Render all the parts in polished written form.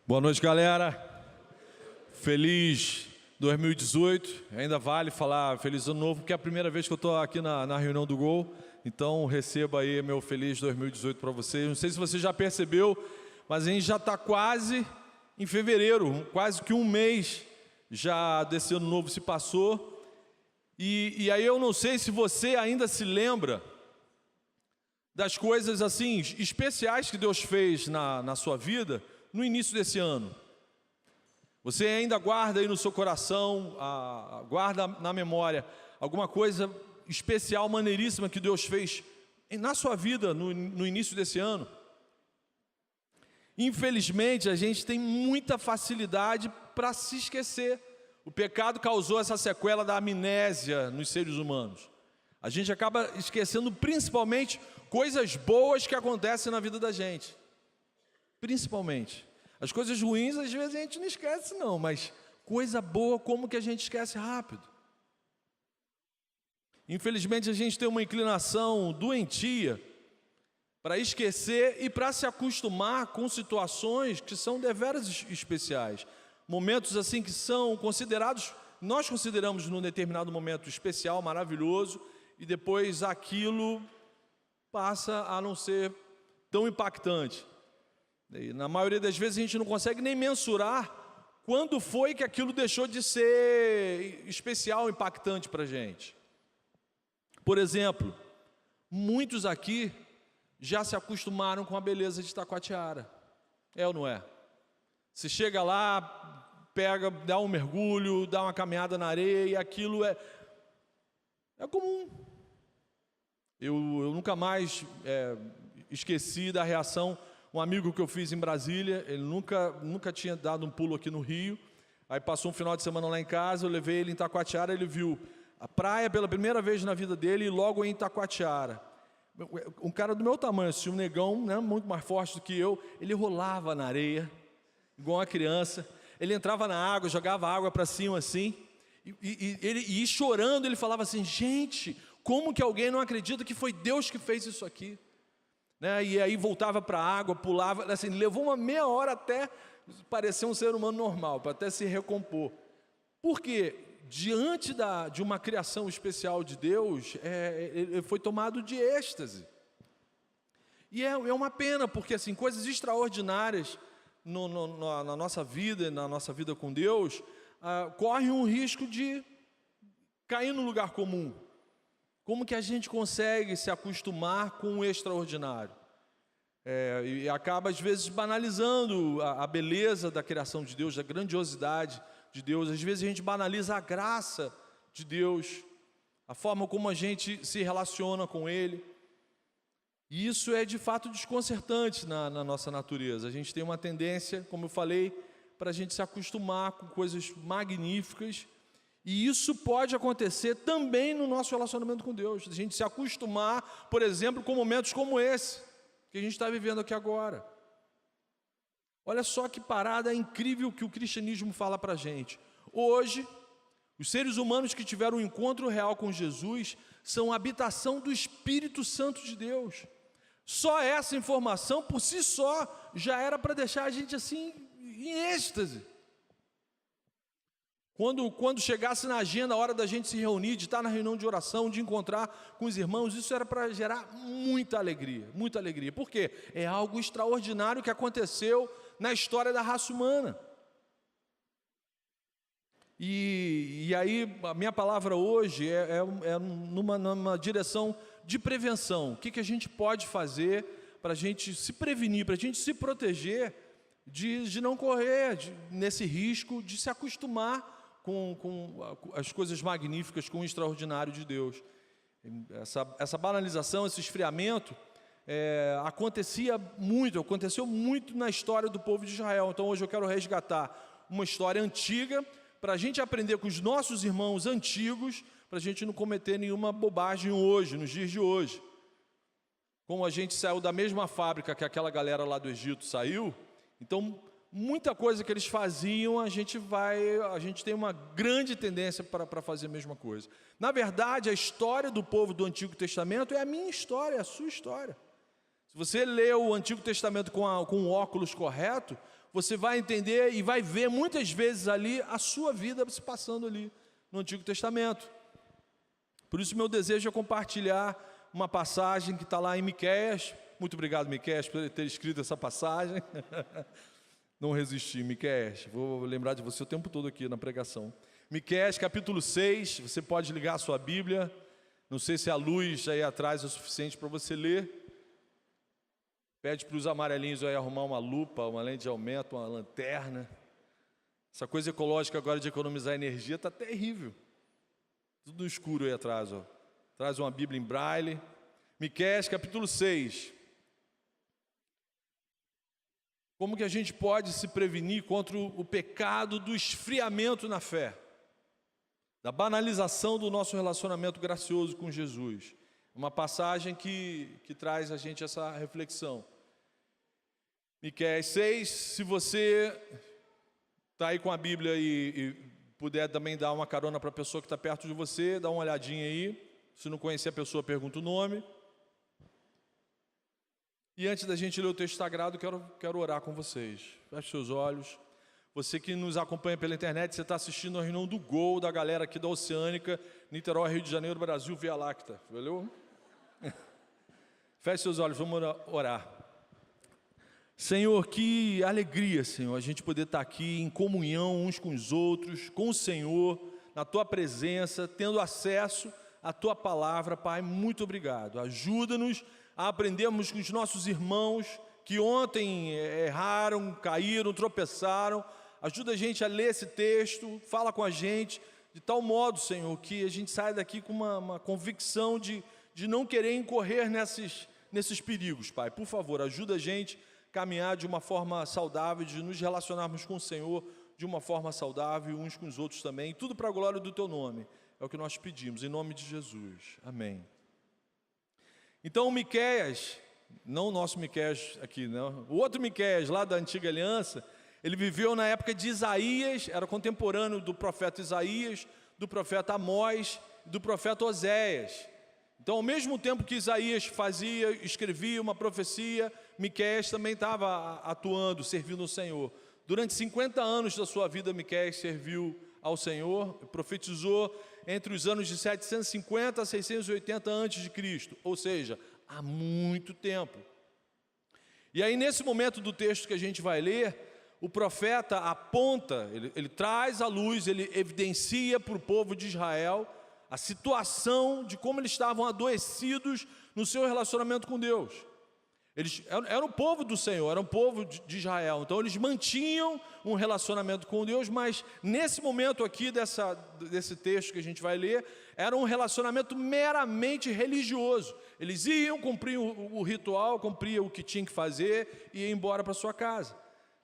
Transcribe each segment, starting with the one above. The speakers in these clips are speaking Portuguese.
Boa noite, galera. Feliz 2018. Ainda vale falar feliz ano novo, porque é a primeira vez que eu estou aqui na reunião do Gol. Então, receba aí meu feliz 2018 para vocês. Não sei se você já percebeu, mas a gente já está quase em fevereiro, quase que um mês já desse ano novo se passou. E aí eu não sei se você ainda se lembra das coisas assim especiais que Deus fez na sua vida no início desse ano. Você ainda guarda aí no seu coração, guarda na memória alguma coisa especial, maneiríssima que Deus fez na sua vida no início desse ano? Infelizmente, a gente tem muita facilidade para se esquecer. O pecado causou essa sequela da amnésia nos seres humanos. A gente acaba esquecendo principalmente coisas boas que acontecem na vida da gente. Principalmente. As coisas ruins, às vezes, a gente não esquece não, mas coisa boa, como que a gente esquece rápido? Infelizmente, a gente tem uma inclinação doentia para esquecer e para se acostumar com situações que são deveras especiais. Momentos assim que são considerados, nós consideramos num determinado momento especial, maravilhoso, e depois aquilo passa a não ser tão impactante. E na maioria das vezes a gente não consegue nem mensurar quando foi que aquilo deixou de ser especial, impactante para a gente. Por exemplo, muitos aqui já se acostumaram com a beleza de Itacoatiara. É ou não é? Você chega lá, pega, dá um mergulho, dá uma caminhada na areia e aquilo é comum. Eu nunca mais esqueci da reação. Um amigo que eu fiz em Brasília, ele nunca tinha dado um pulo aqui no Rio. Aí passou um final de semana lá em casa, eu levei ele em Itacoatiara, ele viu a praia pela primeira vez na vida dele e logo em Itacoatiara. Um cara do meu tamanho, assim, um negão, né, muito mais forte do que eu, ele rolava na areia, igual uma criança. Ele entrava na água, jogava água para cima assim, e chorando, ele falava assim: gente, como que alguém não acredita que foi Deus que fez isso aqui? Né? E aí voltava para a água, pulava, assim, levou uma meia hora até parecer um ser humano normal, para até se recompor. Por quê? Diante de uma criação especial de Deus, ele foi tomado de êxtase. E é uma pena, porque assim, coisas extraordinárias na nossa vida com Deus, correm um risco de cair no lugar comum. Como que a gente consegue se acostumar com o extraordinário? E acaba, às vezes, banalizando a beleza da criação de Deus, da grandiosidade de Deus. Às vezes a gente banaliza a graça de Deus, a forma como a gente se relaciona com Ele. E isso é, de fato, desconcertante na nossa natureza. A gente tem uma tendência, como eu falei, para a gente se acostumar com coisas magníficas. E isso pode acontecer também no nosso relacionamento com Deus. A gente se acostumar, por exemplo, com momentos como esse, que a gente está vivendo aqui agora. Olha só que parada incrível que o cristianismo fala para a gente. Hoje, os seres humanos que tiveram um encontro real com Jesus são a habitação do Espírito Santo de Deus. Só essa informação, por si só, já era para deixar a gente assim, em êxtase. Quando chegasse na agenda a hora da gente se reunir, de estar na reunião de oração, de encontrar com os irmãos, isso era para gerar muita alegria, muita alegria. Por quê? É algo extraordinário que aconteceu na história da raça humana. E aí, a minha palavra hoje é numa direção de prevenção. O que a gente pode fazer para a gente se prevenir, para a gente se proteger de não correr nesse risco de se acostumar com as coisas magníficas, com o extraordinário de Deus. Essa banalização, esse esfriamento, aconteceu muito na história do povo de Israel. Então hoje eu quero resgatar uma história antiga, para a gente aprender com os nossos irmãos antigos, para a gente não cometer nenhuma bobagem hoje, nos dias de hoje. Como a gente saiu da mesma fábrica que aquela galera lá do Egito saiu, então muita coisa que eles faziam, a gente tem uma grande tendência para fazer a mesma coisa. Na verdade, a história do povo do Antigo Testamento é a minha história, é a sua história. Se você lê o Antigo Testamento com o óculos correto, você vai entender e vai ver muitas vezes ali a sua vida se passando ali no Antigo Testamento. Por isso meu desejo é compartilhar uma passagem que está lá em Miqueias. Muito obrigado, Miqueias, por ter escrito essa passagem. Não resisti, Miqueias. Vou lembrar de você o tempo todo aqui na pregação. Miqueias, capítulo 6, você pode ligar a sua Bíblia. Não sei se a luz aí atrás é o suficiente para você ler. Pede para os amarelinhos aí arrumar uma lupa, uma lente de aumento, uma lanterna. Essa coisa ecológica agora de economizar energia está terrível. Tudo no escuro aí atrás, ó. Traz uma Bíblia em braille. Miqueias, capítulo 6. Como que a gente pode se prevenir contra o pecado do esfriamento na fé? Da banalização do nosso relacionamento gracioso com Jesus. Uma passagem que traz a gente essa reflexão. Miqueias 6, se você está aí com a Bíblia e puder também dar uma carona para a pessoa que está perto de você, dá uma olhadinha aí. Se não conhecer a pessoa, pergunta o nome. E antes da gente ler o texto sagrado, quero orar com vocês. Feche seus olhos. Você que nos acompanha pela internet, você está assistindo a reunião do Gol, da galera aqui da Oceânica, Niterói, Rio de Janeiro, Brasil, Via Láctea. Valeu? Feche seus olhos, vamos orar. Senhor, que alegria, Senhor, a gente poder estar aqui em comunhão uns com os outros, com o Senhor, na Tua presença, tendo acesso à Tua palavra. Pai, muito obrigado. Ajuda-nos a aprendermos com os nossos irmãos que ontem erraram, caíram, tropeçaram. Ajuda a gente a ler esse texto, fala com a gente, de tal modo, Senhor, que a gente saia daqui com uma convicção de não querer incorrer nesses perigos, Pai. Por favor, ajuda a gente a caminhar de uma forma saudável, de nos relacionarmos com o Senhor de uma forma saudável, uns com os outros também, tudo para a glória do Teu nome. É o que nós pedimos, em nome de Jesus. Amém. Então, Miqueias, não o nosso Miqueias aqui, não, o outro Miqueias lá da Antiga Aliança, ele viveu na época de Isaías, era contemporâneo do profeta Isaías, do profeta Amós, do profeta Oséias. Então, ao mesmo tempo que Isaías escrevia uma profecia, Miqueias também estava atuando, servindo o Senhor. Durante 50 anos da sua vida, Miqueias serviu ao Senhor, profetizou entre os anos de 750 a 680 a.C., ou seja, há muito tempo. E aí, nesse momento do texto que a gente vai ler, o profeta aponta, ele traz à luz, ele evidencia para o povo de Israel a situação de como eles estavam adoecidos no seu relacionamento com Deus. Eles eram o povo do Senhor, eram o povo de Israel, então eles mantinham um relacionamento com Deus, mas nesse momento aqui desse texto que a gente vai ler, era um relacionamento meramente religioso. Eles iam, cumpriam o ritual, cumpriam o que tinham que fazer e iam embora para sua casa.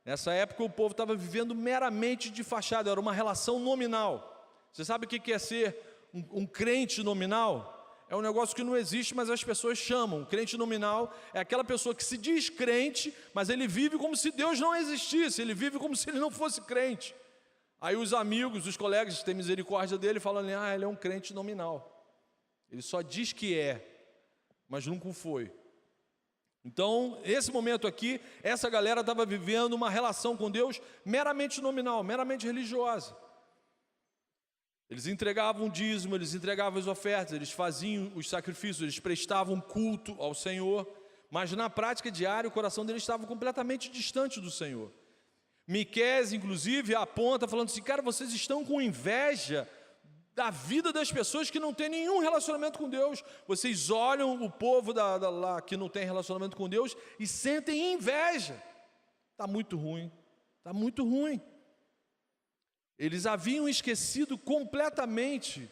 Nessa época o povo estava vivendo meramente de fachada, era uma relação nominal. Você sabe o que é ser um crente nominal? É um negócio que não existe, mas as pessoas chamam. Crente nominal é aquela pessoa que se diz crente, mas ele vive como se Deus não existisse, ele vive como se ele não fosse crente. Aí os amigos, os colegas que têm misericórdia dele falam, ele é um crente nominal. Ele só diz que é, mas nunca foi. Então, esse momento aqui, essa galera estava vivendo uma relação com Deus meramente nominal, meramente religiosa. Eles entregavam o dízimo, eles entregavam as ofertas, eles faziam os sacrifícios, eles prestavam culto ao Senhor, mas na prática diária o coração deles estava completamente distante do Senhor. Miqueias, inclusive, aponta falando assim, cara, vocês estão com inveja da vida das pessoas que não têm nenhum relacionamento com Deus. Vocês olham o povo lá que não tem relacionamento com Deus e sentem inveja. Está muito ruim, está muito ruim. Eles haviam esquecido completamente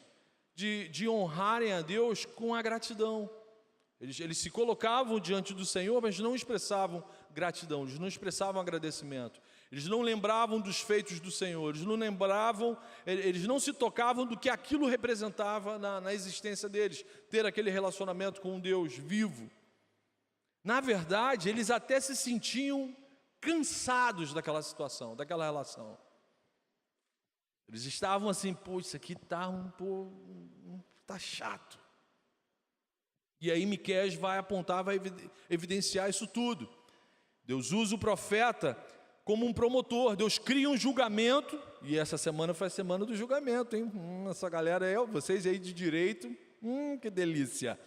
de honrarem a Deus com a gratidão. Eles se colocavam diante do Senhor, mas não expressavam gratidão, eles não expressavam agradecimento. Eles não lembravam dos feitos do Senhor, eles não se tocavam do que aquilo representava na existência deles, ter aquele relacionamento com um Deus vivo. Na verdade, eles até se sentiam cansados daquela situação, daquela relação. Eles estavam assim, isso aqui tá chato. E aí Miqueias vai apontar, vai evidenciar isso tudo. Deus usa o profeta como um promotor. Deus cria um julgamento, e essa semana foi a semana do julgamento, hein? Essa galera aí, vocês aí de direito, que delícia.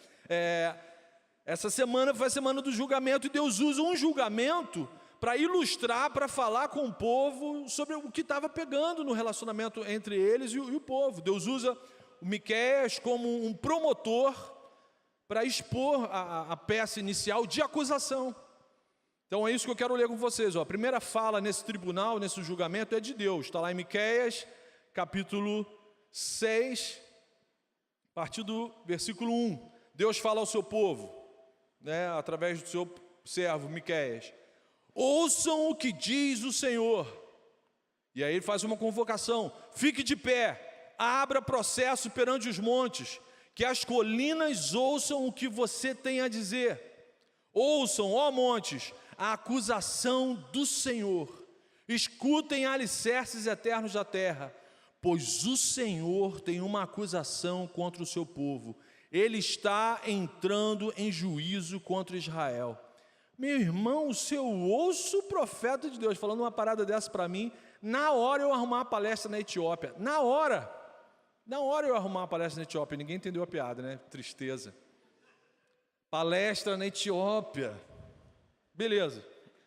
Essa semana foi a semana do julgamento, e Deus usa um julgamento para ilustrar, para falar com o povo sobre o que estava pegando no relacionamento entre eles e o povo. Deus usa o Miqueias como um promotor para expor a peça inicial de acusação. Então é isso que eu quero ler com vocês. A primeira fala nesse tribunal, nesse julgamento, é de Deus. Está lá em Miqueias, capítulo 6, a partir do versículo 1. Deus fala ao seu povo, através do seu servo Miqueias: ouçam o que diz o Senhor. E aí ele faz uma convocação: fique de pé, abra processo perante os montes, que as colinas ouçam o que você tem a dizer. Ouçam, ó montes, a acusação do Senhor. Escutem alicerces eternos da terra, pois o Senhor tem uma acusação contra o seu povo. Ele está entrando em juízo contra Israel. Meu irmão, se eu ouço o profeta de Deus falando uma parada dessa para mim, na hora eu arrumar uma palestra na Etiópia. Na hora eu arrumar uma palestra na Etiópia. Ninguém entendeu a piada, né? Tristeza. Palestra na Etiópia. Beleza.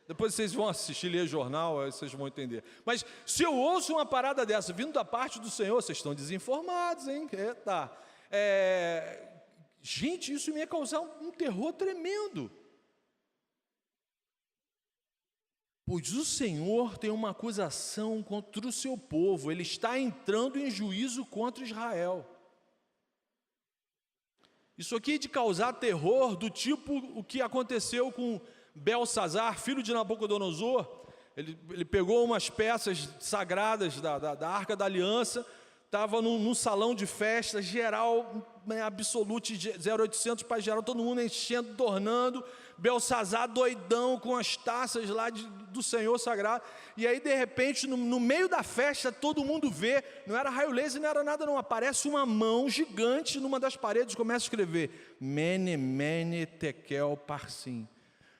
Depois vocês vão assistir, ler jornal, aí vocês vão entender. Mas se eu ouço uma parada dessa vindo da parte do Senhor, vocês estão desinformados, hein? Gente, isso me ia causar um terror tremendo. Pois o Senhor tem uma acusação contra o seu povo. Ele está entrando em juízo contra Israel. Isso aqui é de causar terror, do tipo o que aconteceu com Belsazar, filho de Nabucodonosor. Ele pegou umas peças sagradas da Arca da Aliança, estava num salão de festa, geral, absoluto, 0800 para geral, todo mundo enchendo, tornando, Belsazar doidão com as taças lá do Senhor Sagrado, e aí de repente, no meio da festa, todo mundo vê, não era raio laser, não era nada não, aparece uma mão gigante numa das paredes, começa a escrever, Mene, Mene, Tekel, Parsim.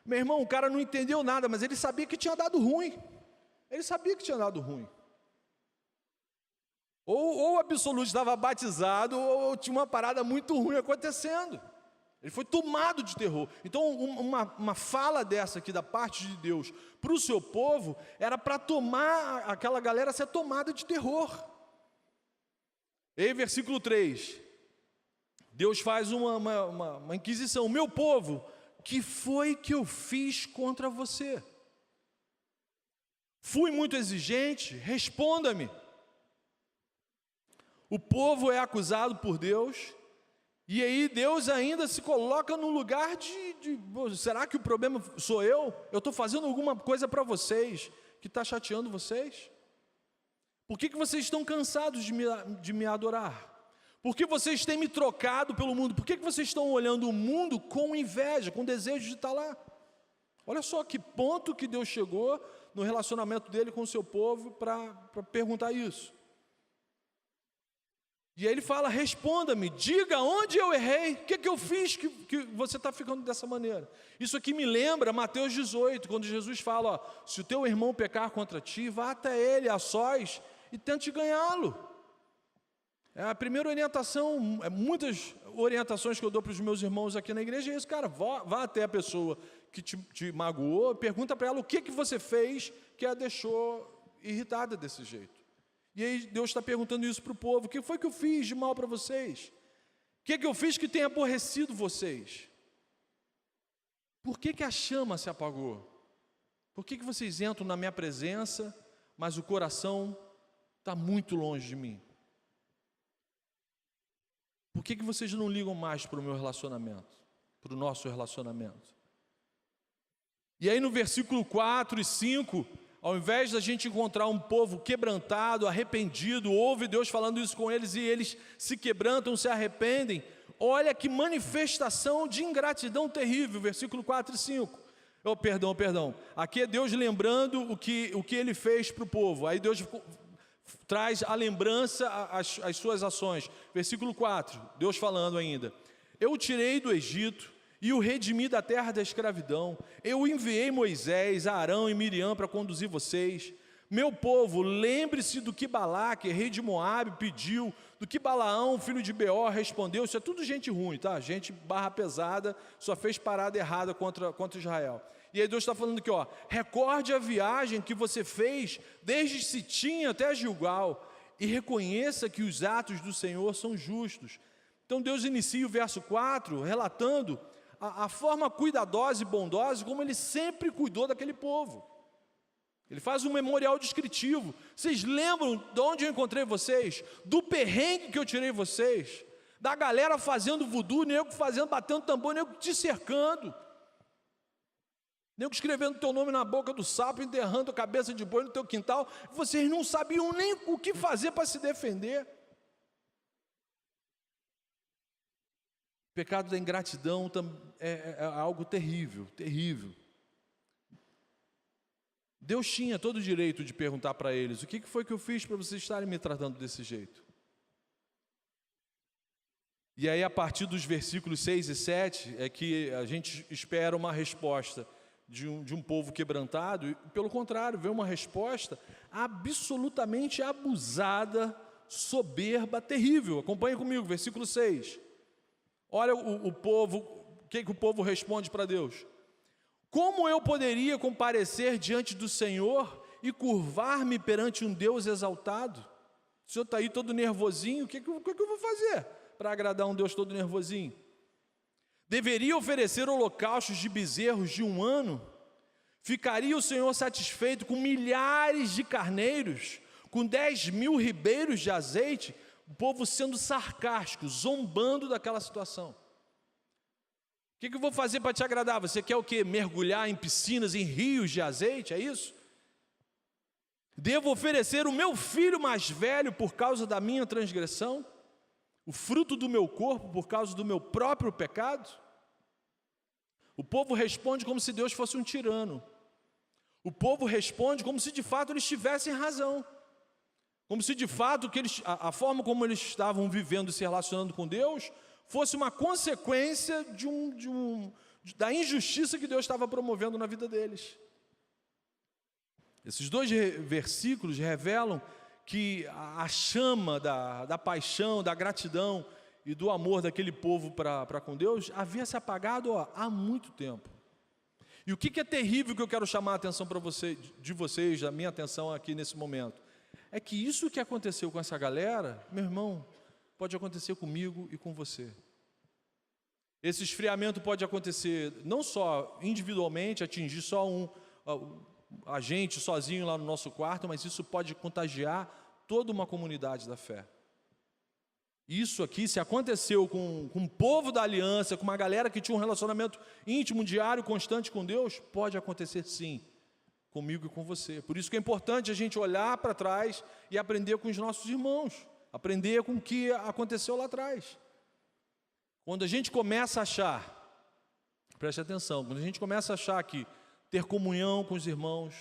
Meu irmão, o cara não entendeu nada, mas ele sabia que tinha dado ruim, Ou o absoluto estava batizado, ou tinha uma parada muito ruim acontecendo. Ele foi tomado de terror. Então, uma fala dessa aqui da parte de Deus para o seu povo, era para tomar aquela galera ser tomada de terror. E aí, versículo 3, Deus faz uma inquisição: meu povo, que foi que eu fiz contra você? Fui muito exigente? Responda-me. O povo é acusado por Deus, e aí Deus ainda se coloca no lugar será que o problema sou eu? Eu estou fazendo alguma coisa para vocês que está chateando vocês? Por que vocês estão cansados de me adorar? Por que vocês têm me trocado pelo mundo? Por que vocês estão olhando o mundo com inveja, com desejo de estar lá? Olha só que ponto que Deus chegou no relacionamento dele com o seu povo para perguntar isso. E aí ele fala: responda-me, diga onde eu errei, o que eu fiz que você está ficando dessa maneira? Isso aqui me lembra Mateus 18, quando Jesus fala: se o teu irmão pecar contra ti, vá até ele a sós e tente ganhá-lo. A primeira orientação, muitas orientações que eu dou para os meus irmãos aqui na igreja é isso: cara, vá até a pessoa que te magoou, pergunta para ela o que você fez que a deixou irritada desse jeito. E aí Deus está perguntando isso para o povo: o que foi que eu fiz de mal para vocês? O que eu fiz que tem aborrecido vocês? Por que a chama se apagou? Por que vocês entram na minha presença, mas o coração está muito longe de mim? Por que vocês não ligam mais para o meu relacionamento, para o nosso relacionamento? E aí no versículo 4 e 5... ao invés da gente encontrar um povo quebrantado, arrependido, ouve Deus falando isso com eles e eles se quebrantam, se arrependem, olha que manifestação de ingratidão terrível, versículo 4 e 5. Perdão. Aqui é Deus lembrando o que ele fez para o povo. Aí Deus traz a lembrança às suas ações. Versículo 4, Deus falando ainda: eu o tirei do Egito e o redimi da terra da escravidão. Eu enviei Moisés, Arão e Miriam para conduzir vocês. Meu povo, lembre-se do que Balaque, rei de Moabe, pediu, do que Balaão, filho de Beor, respondeu. Isso é tudo gente ruim, tá? Gente barra pesada, só fez parada errada contra Israel. E aí Deus está falando aqui, ó, recorde a viagem que você fez desde Sitim até Gilgal e reconheça que os atos do Senhor são justos. Então Deus inicia o verso 4 relatando a forma cuidadosa e bondosa como Ele sempre cuidou daquele povo. Ele faz um memorial descritivo. Vocês lembram de onde eu encontrei vocês? Do perrengue que eu tirei vocês? Da galera fazendo voodoo, nego fazendo, batendo tambor, nego te cercando. Nego escrevendo teu nome na boca do sapo, enterrando a cabeça de boi no teu quintal. Vocês não sabiam nem o que fazer para se defender. O pecado da ingratidão é algo terrível, terrível. Deus tinha todo o direito de perguntar para eles: o que foi que eu fiz para vocês estarem me tratando desse jeito? E aí, a partir dos versículos 6 e 7, é que a gente espera uma resposta de um povo quebrantado, e pelo contrário, vem uma resposta absolutamente abusada, soberba, terrível. Acompanhe comigo, versículo 6. Olha o povo, o que o povo responde para Deus? Como eu poderia comparecer diante do Senhor e curvar-me perante um Deus exaltado? O Senhor está aí todo nervosinho, o que eu vou fazer para agradar um Deus todo nervosinho? Deveria oferecer holocaustos de bezerros de 1 ano? Ficaria o Senhor satisfeito com milhares de carneiros, com 10.000 ribeiros de azeite? O povo sendo sarcástico, zombando daquela situação. O que eu vou fazer para te agradar? Você quer o quê? Mergulhar em piscinas, em rios de azeite, é isso? Devo oferecer o meu filho mais velho por causa da minha transgressão? O fruto do meu corpo por causa do meu próprio pecado? O povo responde como se Deus fosse um tirano. O povo responde como se de fato eles tivessem razão. Como se de fato a forma como eles estavam vivendo e se relacionando com Deus fosse uma consequência da injustiça que Deus estava promovendo na vida deles. Esses 2 versículos revelam que a chama da paixão, da gratidão e do amor daquele povo para com Deus havia se apagado há muito tempo. E o que é terrível que eu quero chamar a atenção para de vocês, a minha atenção aqui nesse momento, é que isso que aconteceu com essa galera, meu irmão, pode acontecer comigo e com você. Esse esfriamento pode acontecer não só individualmente, atingir só a gente sozinho lá no nosso quarto, mas isso pode contagiar toda uma comunidade da fé. Isso aqui, se aconteceu com o povo da aliança, com uma galera que tinha um relacionamento íntimo, diário, constante com Deus, pode acontecer sim, comigo e com você. Por isso que é importante a gente olhar para trás e aprender com os nossos irmãos, aprender com o que aconteceu lá atrás. Quando a gente começa a achar, preste atenção, quando a gente começa a achar que ter comunhão com os irmãos,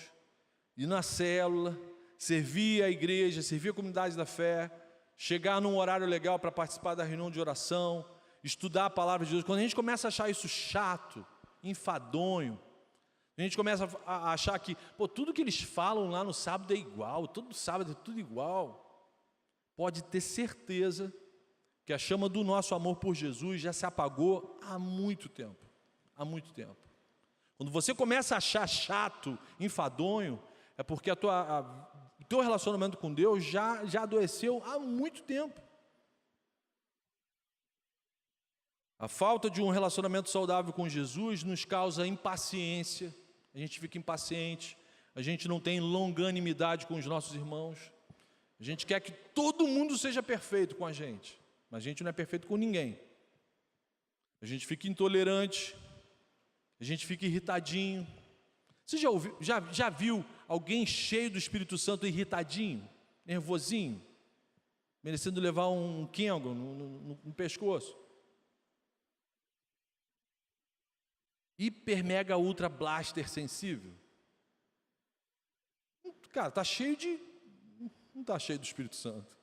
ir na célula, servir a igreja, servir a comunidade da fé, chegar num horário legal para participar da reunião de oração, estudar a palavra de Deus, quando a gente começa a achar isso chato, enfadonho, a gente começa a achar que tudo que eles falam lá no sábado é igual, todo sábado é tudo igual, pode ter certeza que a chama do nosso amor por Jesus já se apagou há muito tempo, há muito tempo. Quando você começa a achar chato, enfadonho, é porque o teu relacionamento com Deus já adoeceu há muito tempo. A falta de um relacionamento saudável com Jesus nos causa impaciência, a gente fica impaciente, a gente não tem longanimidade com os nossos irmãos, a gente quer que todo mundo seja perfeito com a gente, mas a gente não é perfeito com ninguém. A gente fica intolerante, a gente fica irritadinho. Você já viu alguém cheio do Espírito Santo irritadinho, nervosinho, merecendo levar um quengo no pescoço? Hiper, mega, ultra blaster sensível? Cara, não está cheio do Espírito Santo.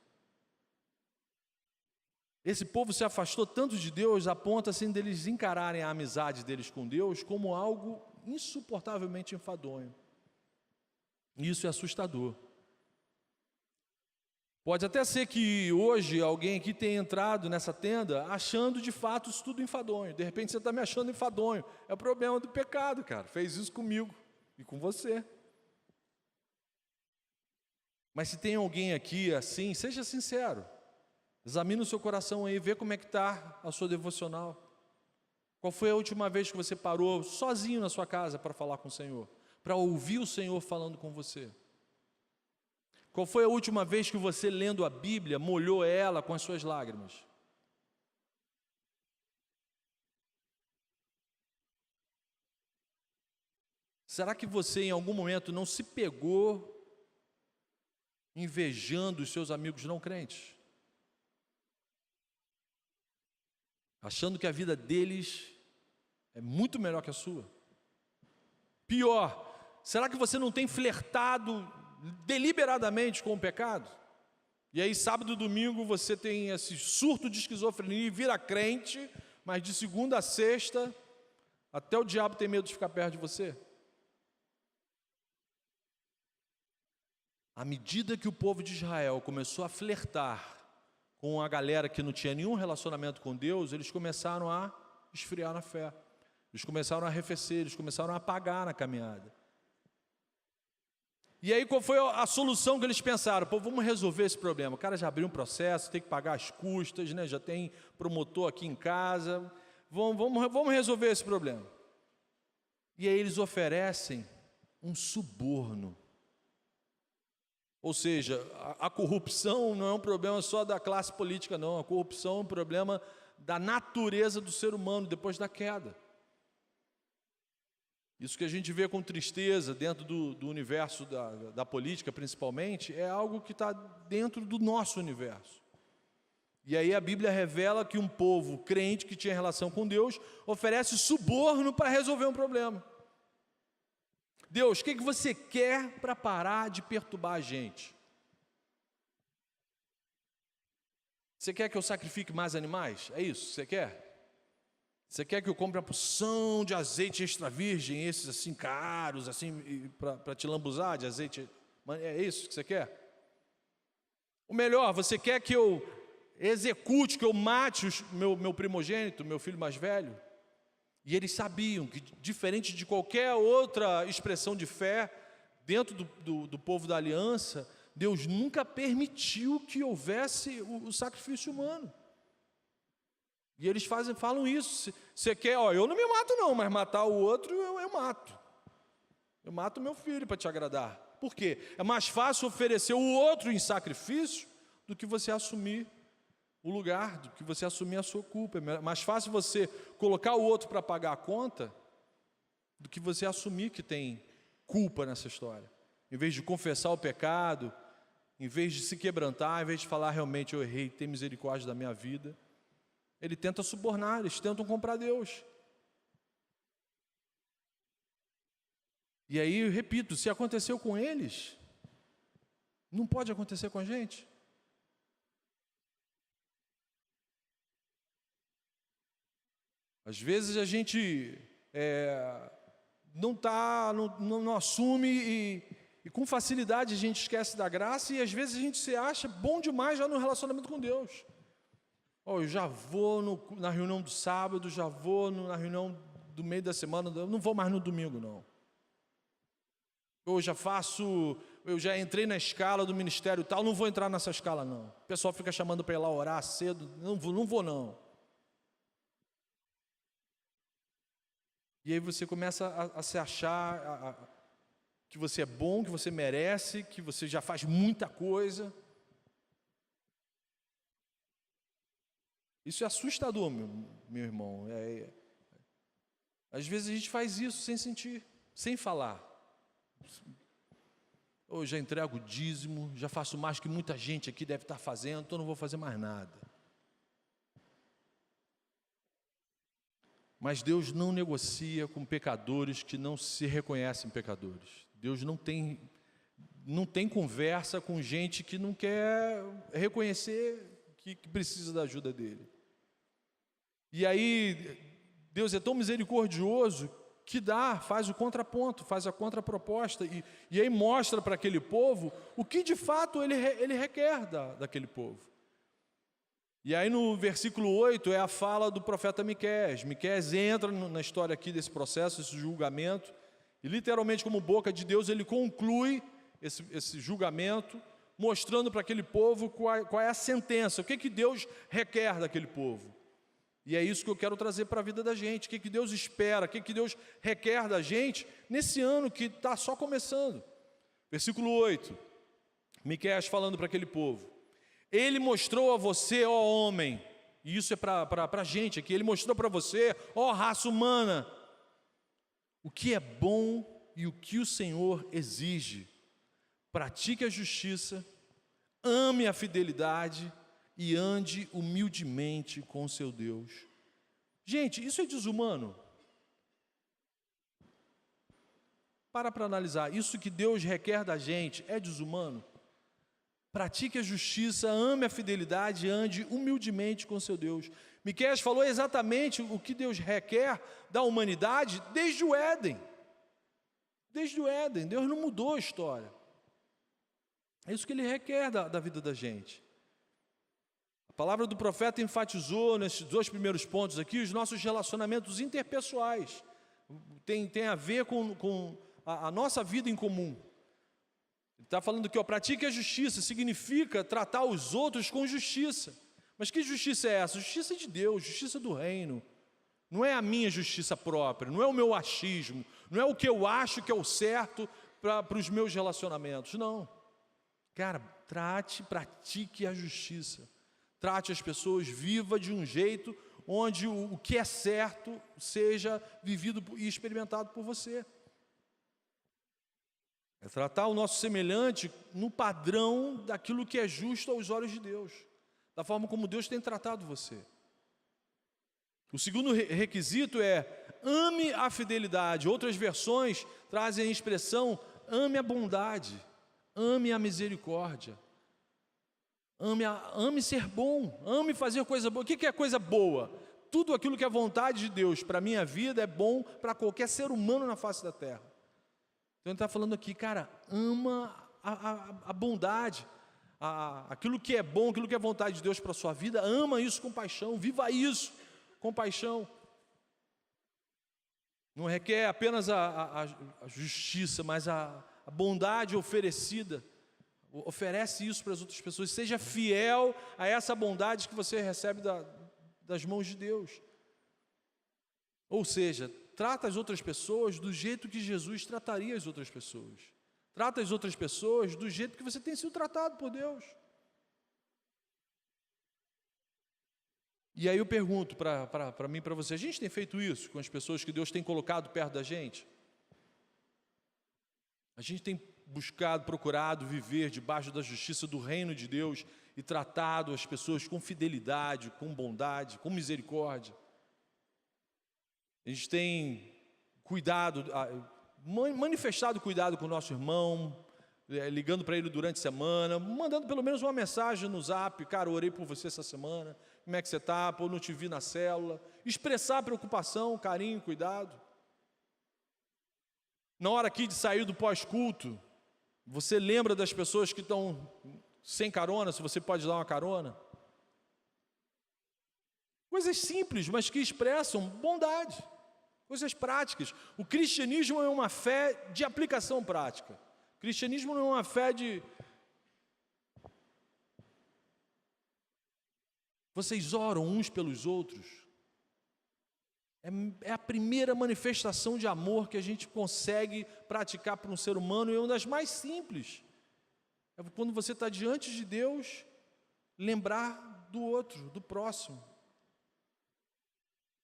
Esse povo se afastou tanto de Deus a ponto assim deles encararem a amizade deles com Deus como algo insuportavelmente enfadonho. E isso é assustador. Pode até ser que hoje alguém aqui tenha entrado nessa tenda achando de fato isso tudo enfadonho. De repente você está me achando enfadonho. É o problema do pecado, cara. Fez isso comigo e com você. Mas se tem alguém aqui assim, seja sincero. Examine o seu coração aí, vê como é que está a sua devocional. Qual foi a última vez que você parou sozinho na sua casa para falar com o Senhor? Para ouvir o Senhor falando com você? Qual foi a última vez que você, lendo a Bíblia, molhou ela com as suas lágrimas? Será que você, em algum momento, não se pegou invejando os seus amigos não crentes? Achando que a vida deles é muito melhor que a sua? Pior, será que você não tem flertado deliberadamente com o pecado? E aí sábado e domingo você tem esse surto de esquizofrenia e vira crente, mas de segunda a sexta até o diabo tem medo de ficar perto de você? À medida que o povo de Israel começou a flertar com a galera que não tinha nenhum relacionamento com Deus, eles começaram a esfriar na fé, eles começaram a arrefecer, eles começaram a apagar na caminhada. E aí qual foi a solução que eles pensaram? Pô, vamos resolver esse problema. O cara já abriu um processo, tem que pagar as custas, né? Já tem promotor aqui em casa, vamos resolver esse problema. E aí eles oferecem um suborno. Ou seja, a corrupção não é um problema só da classe política, não. A corrupção é um problema da natureza do ser humano depois da queda. Isso que a gente vê com tristeza dentro do universo da política, principalmente, é algo que está dentro do nosso universo. E aí a Bíblia revela que um povo crente que tinha relação com Deus oferece suborno para resolver um problema. Deus, o que você quer para parar de perturbar a gente? Você quer que eu sacrifique mais animais? É isso que você quer? Você quer que eu compre uma porção de azeite extra virgem, esses assim caros, assim, para te lambuzar de azeite? É isso que você quer? Ou melhor, você quer que eu execute, que eu mate meu primogênito, meu filho mais velho? E eles sabiam que, diferente de qualquer outra expressão de fé, dentro do povo da aliança, Deus nunca permitiu que houvesse o sacrifício humano. E eles falam isso. Você quer, eu não me mato não, mas matar o outro eu mato. Eu mato meu filho para te agradar. Por quê? É mais fácil oferecer o outro em sacrifício do que você assumir o lugar, do que você assumir a sua culpa. É mais fácil você colocar o outro para pagar a conta do que você assumir que tem culpa nessa história. Em vez de confessar o pecado, em vez de se quebrantar, em vez de falar realmente eu errei, tem misericórdia da minha vida, ele tenta subornar, eles tentam comprar Deus. E aí, eu repito, se aconteceu com eles, não pode acontecer com a gente. Às vezes a gente não assume e com facilidade a gente esquece da graça e às vezes a gente se acha bom demais já no relacionamento com Deus. Eu já vou na reunião do sábado, já vou na reunião do meio da semana, eu não vou mais no domingo não. Eu já entrei na escala do ministério e tal, não vou entrar nessa escala não. O pessoal fica chamando para ir lá orar cedo, não vou não. E aí você começa a se achar que você é bom, que você merece, que você já faz muita coisa. Isso é assustador, meu irmão. Às vezes a gente faz isso sem sentir, sem falar. Eu já entrego o dízimo, já faço mais que muita gente aqui deve estar fazendo, então não vou fazer mais nada. Mas Deus não negocia com pecadores que não se reconhecem pecadores. Deus não tem conversa com gente que não quer reconhecer que precisa da ajuda dele. E aí, Deus é tão misericordioso que faz o contraponto, faz a contraproposta, e aí mostra para aquele povo o que de fato ele requer daquele povo. E aí no versículo 8 é a fala do profeta Miqueias. Miqueias entra na história aqui desse processo, esse julgamento, e literalmente como boca de Deus ele conclui esse julgamento, mostrando para aquele povo qual é a sentença, o que Deus requer daquele povo. E é isso que eu quero trazer para a vida da gente, o que Deus espera, o que Deus requer da gente nesse ano que está só começando. Versículo 8, Miqueias falando para aquele povo: Ele mostrou a você, ó homem, e isso é para a gente aqui, Ele mostrou para você, ó raça humana, o que é bom e o que o Senhor exige. Pratique a justiça, ame a fidelidade e ande humildemente com seu Deus. Gente, isso é desumano? Para analisar, isso que Deus requer da gente é desumano? Pratique a justiça, ame a fidelidade e ande humildemente com seu Deus. Miqueias falou exatamente o que Deus requer da humanidade desde o Éden. Desde o Éden, Deus não mudou a história. É isso que Ele requer da vida da gente. A palavra do profeta enfatizou nesses 2 primeiros pontos aqui os nossos relacionamentos interpessoais. Tem a ver com a nossa vida em comum. Ele está falando que pratique a justiça significa tratar os outros com justiça. Mas que justiça é essa? Justiça de Deus, justiça do reino. Não é a minha justiça própria, não é o meu achismo, não é o que eu acho que é o certo para os meus relacionamentos, não. Cara, pratique a justiça. Trate as pessoas, viva de um jeito onde o que é certo seja vivido e experimentado por você. É tratar o nosso semelhante no padrão daquilo que é justo aos olhos de Deus, da forma como Deus tem tratado você. O segundo requisito é ame a fidelidade. Outras versões trazem a expressão ame a bondade, ame a misericórdia. Ame ser bom, ame fazer coisa boa. O que é coisa boa? Tudo aquilo que é vontade de Deus para a minha vida é bom para qualquer ser humano na face da terra. Então ele está falando aqui, cara, ama a bondade, aquilo que é bom, aquilo que é vontade de Deus para a sua vida, ama isso com paixão, viva isso com paixão. Não requer apenas a justiça, mas a bondade oferecida. Oferece isso para as outras pessoas, seja fiel a essa bondade que você recebe das mãos de Deus. Ou seja, trata as outras pessoas do jeito que Jesus trataria as outras pessoas. Trata as outras pessoas do jeito que você tem sido tratado por Deus. E aí eu pergunto para mim e para você, a gente tem feito isso com as pessoas que Deus tem colocado perto da gente? A gente tem procurado viver debaixo da justiça do reino de Deus e tratado as pessoas com fidelidade, com bondade, com misericórdia. A gente tem cuidado, manifestado cuidado com o nosso irmão, ligando para ele durante a semana, mandando pelo menos uma mensagem no Zap: cara, eu orei por você essa semana, como é que você está? Pô, não te vi na célula. Expressar preocupação, carinho, cuidado. Na hora aqui de sair do pós-culto, você lembra das pessoas que estão sem carona, se você pode dar uma carona? Coisas simples, mas que expressam bondade, coisas práticas. O cristianismo é uma fé de aplicação prática. O cristianismo não é uma fé de... Vocês oram uns pelos outros. É a primeira manifestação de amor que a gente consegue praticar para um ser humano, e é uma das mais simples. É quando você está diante de Deus, lembrar do outro, do próximo.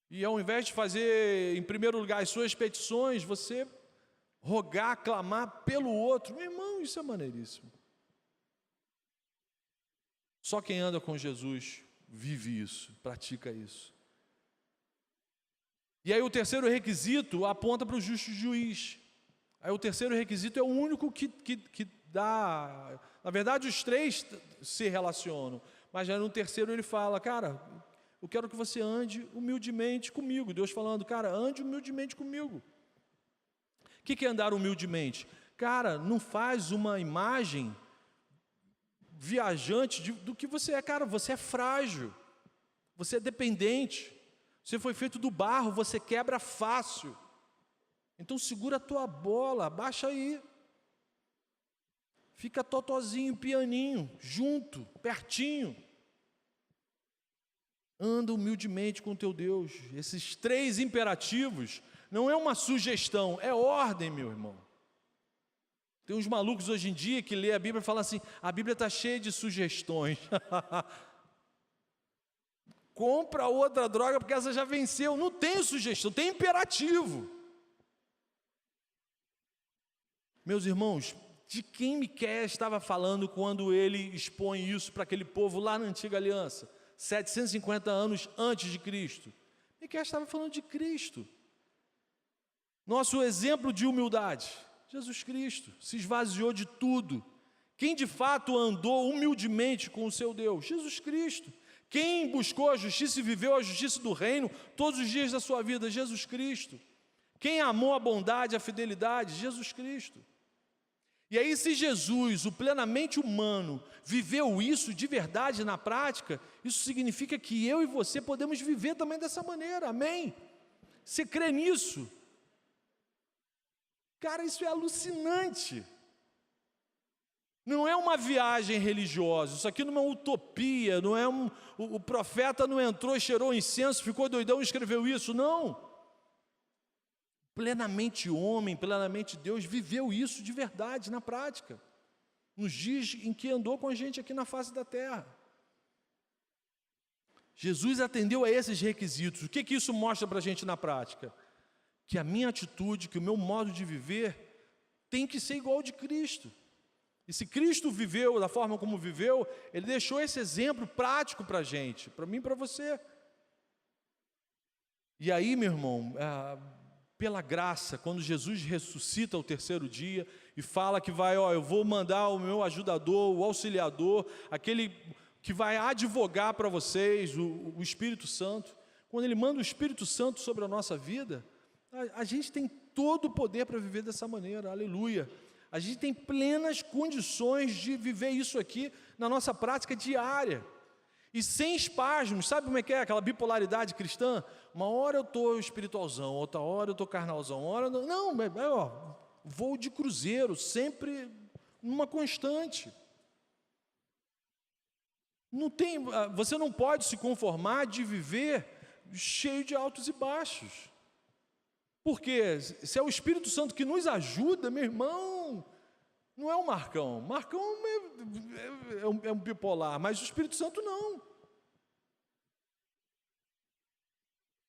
E ao invés de fazer, em primeiro lugar, as suas petições, você rogar, clamar pelo outro. Meu irmão, isso é maneiríssimo. Só quem anda com Jesus vive isso, pratica isso. E aí o terceiro requisito aponta para o justo juiz. Aí o terceiro requisito é o único que dá... Na verdade, os três se relacionam, Mas já no terceiro ele fala, cara, eu quero que você ande humildemente comigo. Deus falando, cara, ande humildemente comigo. O que é andar humildemente? Cara, não faz uma imagem viajante do que você é. Cara, você é frágil, você é dependente, você foi feito do barro, você quebra fácil. Então segura a tua bola, abaixa aí. Fica totozinho, pianinho, junto, pertinho. Anda humildemente com o teu Deus. Esses 3 imperativos não é uma sugestão, é ordem, meu irmão. Tem uns malucos hoje em dia que lê a Bíblia e falam assim, a Bíblia está cheia de sugestões. Compra outra droga porque essa já venceu. Não tem sugestão, tem imperativo. Meus irmãos, de quem Miqueias estava falando quando ele expõe isso para aquele povo lá na Antiga Aliança? 750 anos antes de Cristo. Miqueias estava falando de Cristo. Nosso exemplo de humildade, Jesus Cristo, se esvaziou de tudo. Quem de fato andou humildemente com o seu Deus? Jesus Cristo. Quem buscou a justiça e viveu a justiça do reino todos os dias da sua vida? Jesus Cristo. Quem amou a bondade, a fidelidade? Jesus Cristo. E aí, se Jesus, o plenamente humano, viveu isso de verdade na prática, isso significa que eu e você podemos viver também dessa maneira, amém? Você crê nisso? Cara, isso é alucinante. Não é uma viagem religiosa, isso aqui não é uma utopia, não é o profeta não entrou, cheirou incenso, ficou doidão e escreveu isso, não. Plenamente homem, plenamente Deus, viveu isso de verdade, na prática, nos dias em que andou com a gente aqui na face da terra. Jesus atendeu a esses requisitos. O que isso mostra para a gente na prática? Que a minha atitude, que o meu modo de viver, tem que ser igual ao de Cristo. E se Cristo viveu da forma como viveu, Ele deixou esse exemplo prático para a gente, para mim e para você. E aí, meu irmão, pela graça, quando Jesus ressuscita ao terceiro dia e fala que eu vou mandar o meu ajudador, o auxiliador, aquele que vai advogar para vocês, o Espírito Santo. Quando Ele manda o Espírito Santo sobre a nossa vida, a gente tem todo o poder para viver dessa maneira, aleluia. A gente tem plenas condições de viver isso aqui na nossa prática diária. E sem espasmos, sabe como é que é aquela bipolaridade cristã? Uma hora eu estou espiritualzão, outra hora eu estou carnalzão, uma hora não, voo de cruzeiro, sempre numa constante. Você não pode se conformar de viver cheio de altos e baixos. Porque se é o Espírito Santo que nos ajuda, meu irmão, não é o Marcão. Marcão é um bipolar, mas o Espírito Santo não.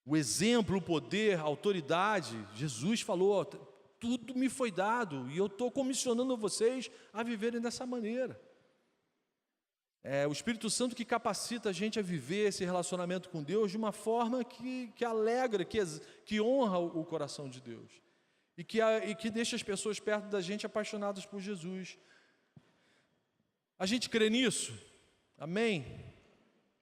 O exemplo, o poder, a autoridade, Jesus falou, tudo me foi dado e eu estou comissionando vocês a viverem dessa maneira. É o Espírito Santo que capacita a gente a viver esse relacionamento com Deus de uma forma que alegra, que honra o coração de Deus. E que deixa as pessoas perto da gente apaixonadas por Jesus. A gente crê nisso? Amém?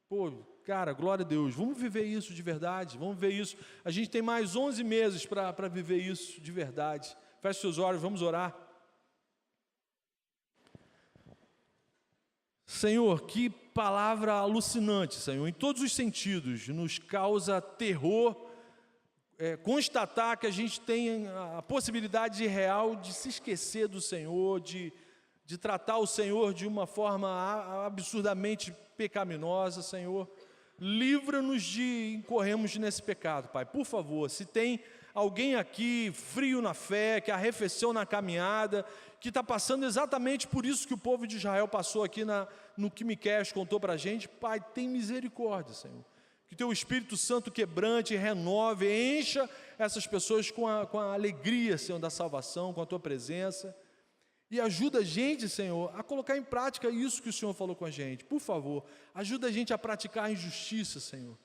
Pô, cara, glória a Deus. Vamos viver isso de verdade, vamos ver isso. A gente tem mais 11 meses para viver isso de verdade. Feche seus olhos, vamos orar. Senhor, que palavra alucinante, Senhor, em todos os sentidos, nos causa terror, constatar que a gente tem a possibilidade real de se esquecer do Senhor, de tratar o Senhor de uma forma absurdamente pecaminosa, Senhor. Livra-nos de incorrermos nesse pecado, Pai, por favor. Se tem alguém aqui frio na fé, que arrefeceu na caminhada, que está passando exatamente por isso que o povo de Israel passou aqui no que Miqueias contou para a gente, Pai, tem misericórdia, Senhor. Que Teu Espírito Santo quebrante, renove, encha essas pessoas com a alegria, Senhor, da salvação, com a Tua presença. E ajuda a gente, Senhor, a colocar em prática isso que o Senhor falou com a gente. Por favor, ajuda a gente a praticar a injustiça, Senhor.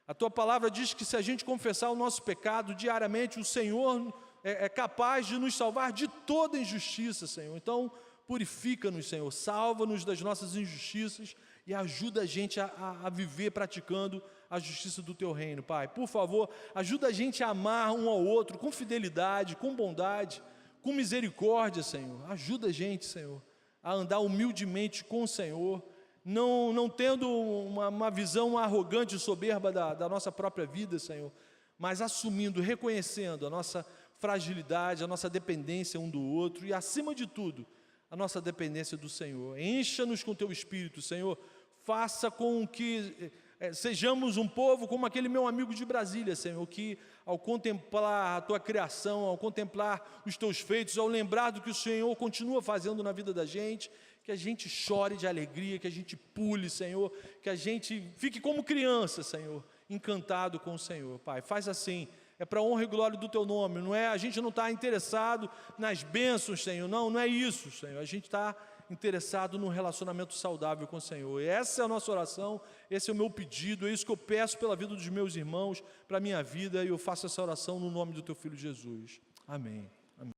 A Tua palavra diz que se a gente confessar o nosso pecado diariamente, o Senhor é capaz de nos salvar de toda injustiça, Senhor. Então, purifica-nos, Senhor, salva-nos das nossas injustiças e ajuda a gente a viver praticando a justiça do Teu reino, Pai. Por favor, ajuda a gente a amar um ao outro com fidelidade, com bondade, com misericórdia, Senhor. Ajuda a gente, Senhor, a andar humildemente com o Senhor, não tendo uma visão arrogante e soberba da nossa própria vida, Senhor, mas assumindo, reconhecendo a nossa fragilidade, a nossa dependência um do outro e, acima de tudo, a nossa dependência do Senhor. Encha-nos com Teu Espírito, Senhor. Faça com que sejamos um povo como aquele meu amigo de Brasília, Senhor, que ao contemplar a Tua criação, ao contemplar os Teus feitos, ao lembrar do que o Senhor continua fazendo na vida da gente, que a gente chore de alegria, que a gente pule, Senhor, que a gente fique como criança, Senhor, encantado com o Senhor. Pai, faz assim, é para a honra e glória do Teu nome, não é? A gente não está interessado nas bênçãos, Senhor, não é isso, Senhor. A gente está interessado num relacionamento saudável com o Senhor. E essa é a nossa oração, esse é o meu pedido, é isso que eu peço pela vida dos meus irmãos, para a minha vida, e eu faço essa oração no nome do Teu Filho Jesus. Amém.